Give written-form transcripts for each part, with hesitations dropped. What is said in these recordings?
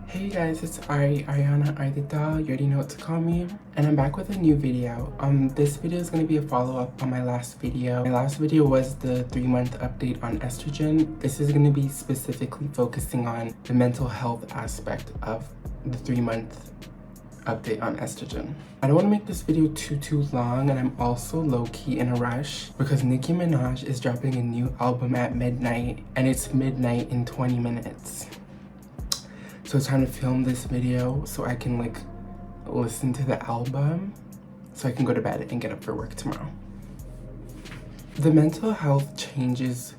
Hey guys, it's Ariana, Arithedollx, you already know what to call me. And I'm back with a new video. This video is going to be a follow-up on my last video. My last video was the 3-month update on estrogen. This is going to be specifically focusing on the mental health aspect of the 3-month update on estrogen. I don't want to make this video too long, and I'm also low-key in a rush because Nicki Minaj is dropping a new album at midnight, and it's midnight in 20 minutes. So it's time to film this video so I can listen to the album so I can go to bed and get up for work tomorrow. The mental health changes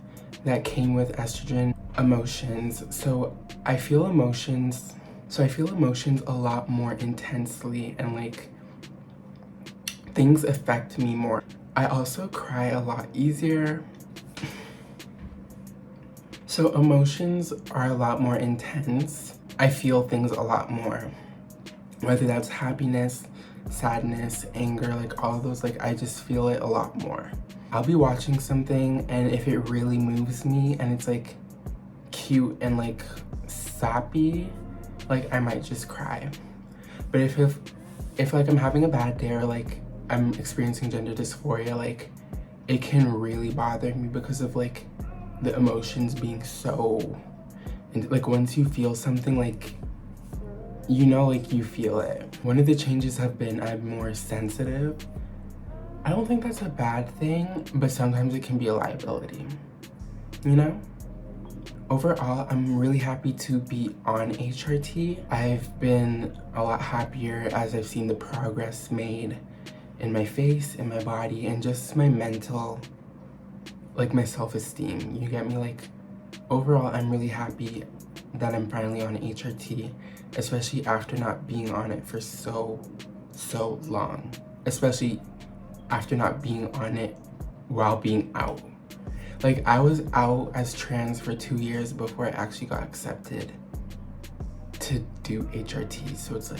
that came with estrogen, emotions. So I feel emotions a lot more intensely, and things affect me more. I also cry a lot easier. So emotions are a lot more intense. I feel things a lot more, whether that's happiness, sadness, anger, all of those, I just feel it a lot more. I'll be watching something, and if it really moves me and it's cute and sappy, I might just cry. But if I'm having a bad day, or I'm experiencing gender dysphoria, it can really bother me because of the emotions being so, and once you feel something, you feel it. One of the changes have been I'm more sensitive. I don't think that's a bad thing, but sometimes it can be a liability, Overall, I'm really happy to be on HRT. I've been a lot happier as I've seen the progress made in my face, in my body, and just my mental, my self-esteem. You get me? Overall, I'm really happy that I'm finally on HRT, especially after not being on it for so long. Especially after not being on it while being out. I was out as trans for 2 years before I actually got accepted to do HRT. So it's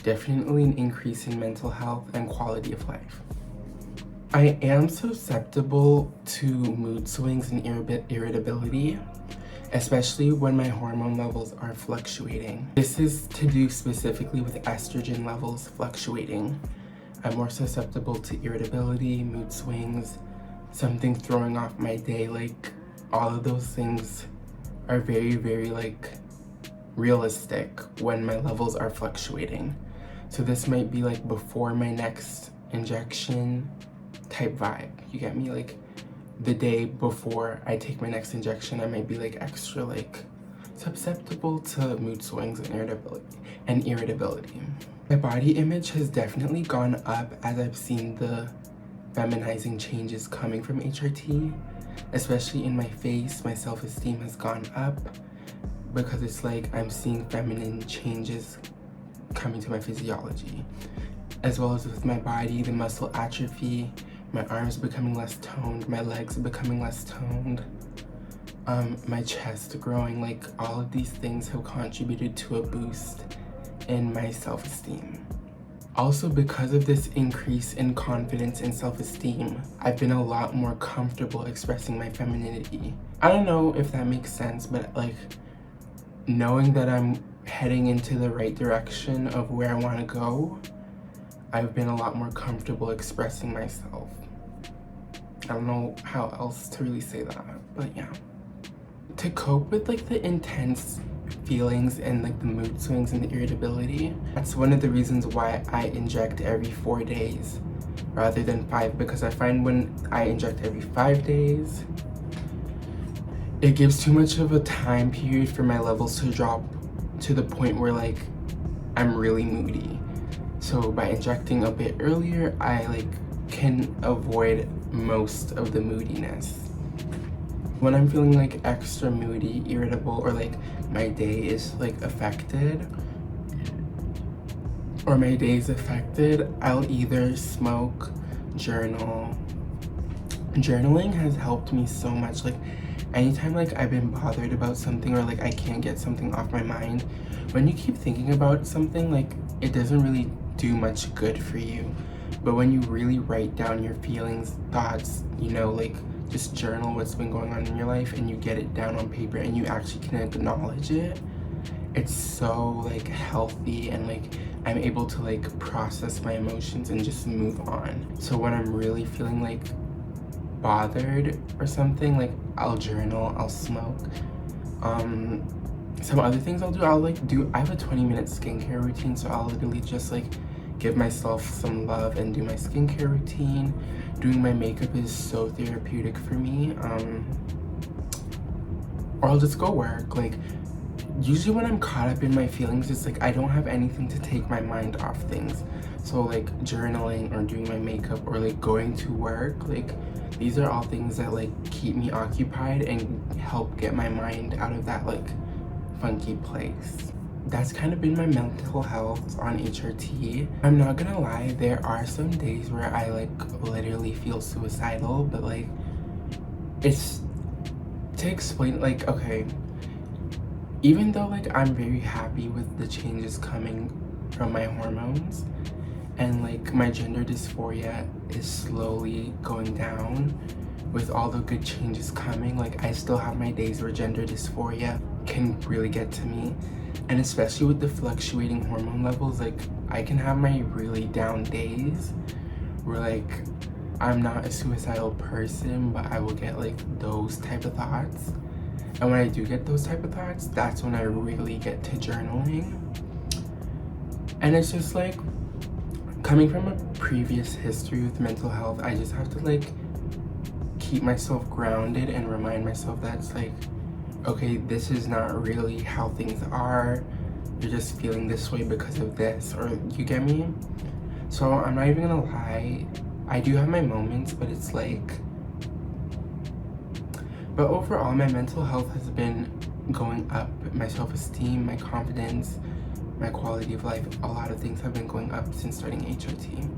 definitely an increase in mental health and quality of life. I am susceptible to mood swings and irritability, especially when my hormone levels are fluctuating. This is to do specifically with estrogen levels fluctuating. I'm more susceptible to irritability, mood swings, something throwing off my day. All of those things are very realistic when my levels are fluctuating. So this might be before my next injection type vibe. You get me? The day before I take my next injection, I might be extra susceptible to mood swings and irritability. My body image has definitely gone up as I've seen the feminizing changes coming from HRT, especially in my face. My self-esteem has gone up because it's I'm seeing feminine changes coming to my physiology, as well as with my body, the muscle atrophy, my arms becoming less toned, my legs becoming less toned, my chest growing. All of these things have contributed to a boost in my self-esteem. Also, because of this increase in confidence and self-esteem, I've been a lot more comfortable expressing my femininity. I don't know if that makes sense, but knowing that I'm heading into the right direction of where I want to go, I've been a lot more comfortable expressing myself. I don't know how else to really say that, but yeah. To cope with the intense feelings and the mood swings and the irritability, that's one of the reasons why I inject every 4 days rather than 5, because I find when I inject every 5 days, it gives too much of a time period for my levels to drop to the point where I'm really moody. So by injecting a bit earlier, I can avoid most of the moodiness. When I'm feeling extra moody, irritable, or my day is affected, I'll either smoke, journal. Journaling has helped me so much. Anytime I've been bothered about something, or I can't get something off my mind, when you keep thinking about something, it doesn't really do much good for you. But when you really write down your feelings, thoughts, just journal what's been going on in your life, and you get it down on paper and you actually can acknowledge it, it's so like healthy, and like I'm able to like process my emotions and just move on. So when I'm really feeling like bothered or something, like I'll journal, I'll smoke. Some other things I'll do, I have a 20-minute skincare routine, so I'll literally just like give myself some love and do my skincare routine. Doing my makeup is so therapeutic for me. Or I'll just go work. Like, usually when I'm caught up in my feelings, it's like I don't have anything to take my mind off things. So like journaling or doing my makeup or like going to work, like these are all things that like keep me occupied and help get my mind out of that like funky place. That's kind of been my mental health on HRT. I'm not gonna lie, there are some days where I like literally feel suicidal, but like it's to explain, like, okay, even though like I'm very happy with the changes coming from my hormones and like my gender dysphoria is slowly going down with all the good changes coming, like I still have my days where gender dysphoria can really get to me. And especially with the fluctuating hormone levels, like I can have my really down days where like I'm not a suicidal person, but I will get like those type of thoughts. And when I do get those type of thoughts, that's when I really get to journaling. And it's just like, coming from a previous history with mental health, I just have to like keep myself grounded and remind myself that it's like, okay, this is not really how things are. You're just feeling this way because of this, or you get me? So I'm not even gonna lie, I do have my moments, but it's like, but overall my mental health has been going up. My self-esteem, my confidence, my quality of life, a lot of things have been going up since starting HRT.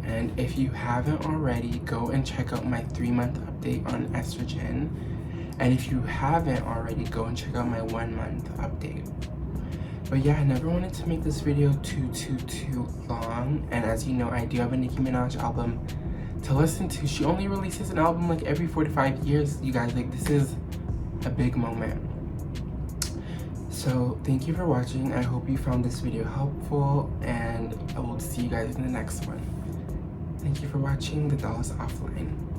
And if you haven't already, go and check out my 3-month update on estrogen. And if you haven't already, go and check out my 1-month update. But yeah, I never wanted to make this video too long. And as you know, I do have a Nicki Minaj album to listen to. She only releases an album like every 4 to 5 years, you guys. Like, this is a big moment. So thank you for watching. I hope you found this video helpful, and I will see you guys in the next one. Thank you for watching The Doll is Offline.